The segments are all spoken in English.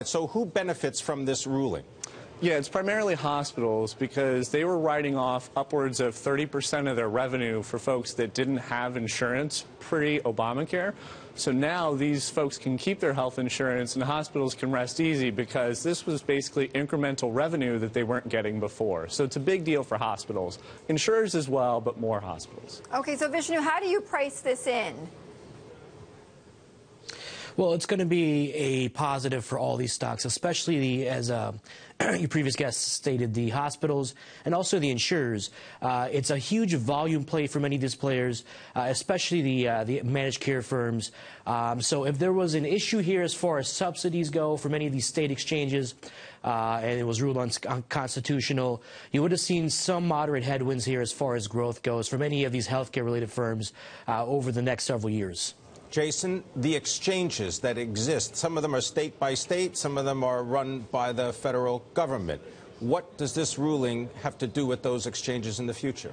So who benefits from this ruling? Yeah, it's primarily hospitals because they were writing off upwards of 30% of their revenue for folks that didn't have insurance pre-Obamacare. So now these folks can keep their health insurance and hospitals can rest easy because this was basically incremental revenue that they weren't getting before. So it's a big deal for hospitals. Insurers as well, but more hospitals. Okay, so Vishnu, how do you price this in? Well, it's going to be a positive for all these stocks, especially as your previous guest stated, the hospitals and also the insurers. It's a huge volume play for many of these players, especially the managed care firms. So if there was an issue here as far as subsidies go for many of these state exchanges, and it was ruled unconstitutional, you would have seen some moderate headwinds here as far as growth goes for many of these healthcare-related firms over the next several years. Jason, the exchanges that exist, some of them are state by state, some of them are run by the federal government. What does this ruling have to do with those exchanges in the future?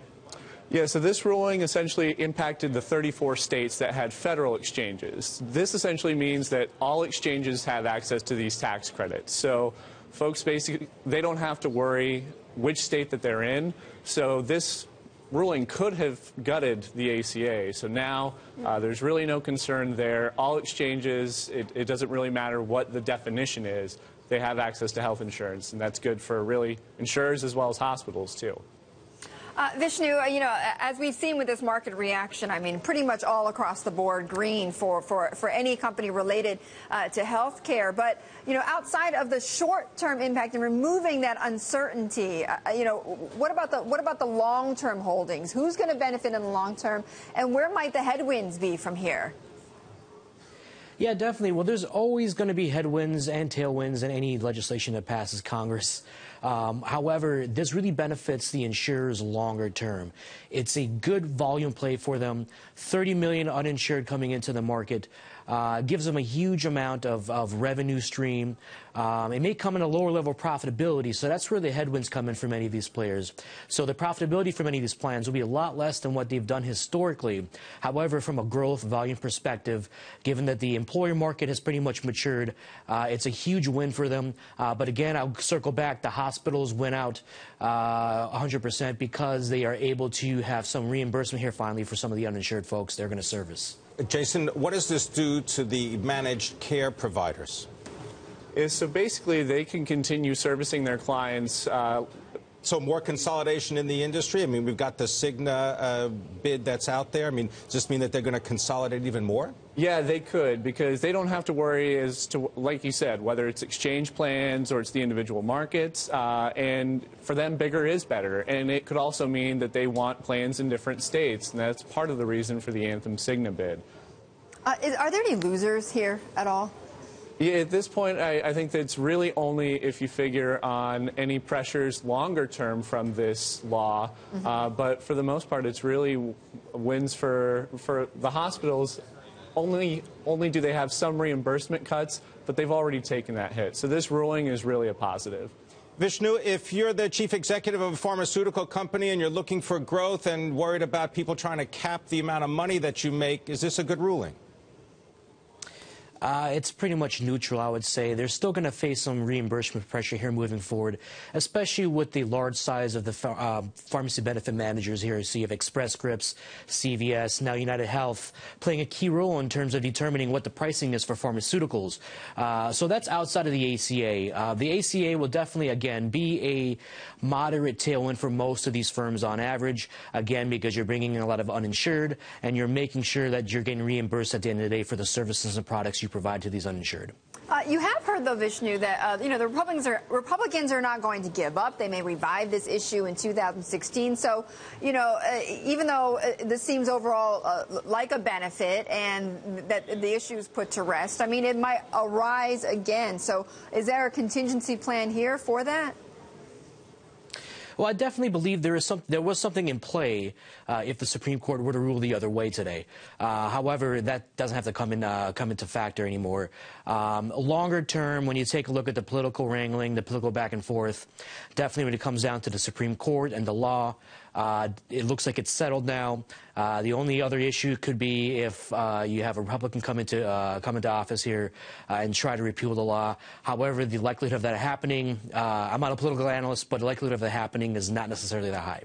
Yeah, so this ruling essentially impacted the 34 states that had federal exchanges. This essentially means that all exchanges have access to these tax credits. So folks basically, they don't have to worry which state that they're in. So this ruling could have gutted the ACA. So now there's really no concern there. All exchanges, it doesn't really matter what the definition is. They have access to health insurance, and that's good for really insurers as well as hospitals, too. Vishnu, you know, as we've seen with this market reaction, I mean, pretty much all across the board green for any company related to health care. But, you know, outside of the short-term impact and removing that uncertainty, you know, what about the long-term holdings? Who's going to benefit in the long term, and where might the headwinds be from here? Yeah, definitely. Well, there's always going to be headwinds and tailwinds in any legislation that passes Congress. However, this really benefits the insurers longer term. It's a good volume play for them. 30 million uninsured coming into the market gives them a huge amount of revenue stream. It may come in a lower level of profitability, so that's where the headwinds come in for many of these players. So the profitability for many of these plans will be a lot less than what they've done historically. However, from a growth volume perspective, given that the employer market has pretty much matured, it's a huge win for them. But again, I'll circle back. The hospitals went out 100% because they are able to have some reimbursement here finally for some of the uninsured folks they're going to service. Jason, what does this do to the managed care providers? So basically, they can continue servicing their clients. So more consolidation in the industry? I mean, we've got the Cigna bid that's out there. I mean, does this mean that they're going to consolidate even more? Yeah, they could, because they don't have to worry as to, like you said, whether it's exchange plans or it's the individual markets. And for them, bigger is better. And it could also mean that they want plans in different states. And that's part of the reason for the Anthem Cigna bid. Are there any losers here at all? Yeah, at this point, I think that it's really only if you figure on any pressures longer term from this law. But for the most part, it's really wins for the hospitals. Only do they have some reimbursement cuts, but they've already taken that hit. So this ruling is really a positive. Vishnu, if you're the chief executive of a pharmaceutical company and you're looking for growth and worried about people trying to cap the amount of money that you make, is this a good ruling? It's pretty much neutral, I would say. They're still going to face some reimbursement pressure here moving forward, especially with the large size of the pharmacy benefit managers here. So you have Express Scripts, CVS, now United Health, playing a key role in terms of determining what the pricing is for pharmaceuticals. So that's outside of the ACA. The ACA will definitely, again, be a moderate tailwind for most of these firms on average, again, because you're bringing in a lot of uninsured and you're making sure that you're getting reimbursed at the end of the day for the services and products you provide to these uninsured. You have heard, though, Vishnu, that you know, the Republicans are not going to give up. They may revive this issue in 2016. So, you know, even though this seems overall like a benefit and that the issue is put to rest, I mean, it might arise again. So, is there a contingency plan here for that? Well, I definitely believe there was something in play if the Supreme Court were to rule the other way today. However, that doesn't have to come into factor anymore. Longer term, when you take a look at the political wrangling, the political back and forth, definitely when it comes down to the Supreme Court and the law, It looks like it's settled now. The only other issue could be if you have a Republican come into office here and try to repeal the law. However, the likelihood of that happening, I'm not a political analyst, but the likelihood of that happening is not necessarily that high.